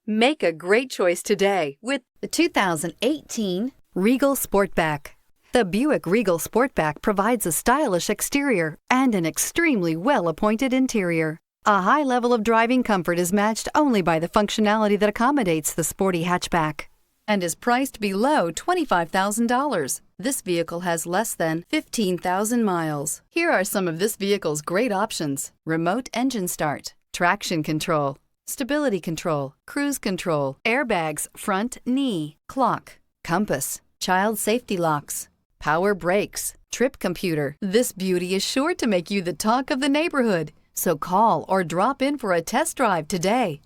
Make a great choice today with the 2018 Regal Sportback. The Buick Regal Sportback provides a stylish exterior and an extremely well-appointed interior. A high level of driving comfort is matched only by the functionality that accommodates the sporty hatchback and is priced below $25,000. This vehicle has less than 15,000 miles. Here are some of this vehicle's great options: remote engine start, traction control, stability control, cruise control, airbags, front knee, clock, compass, child safety locks, power brakes, trip computer. This beauty is sure to make you the talk of the neighborhood. So call or drop in for a test drive today.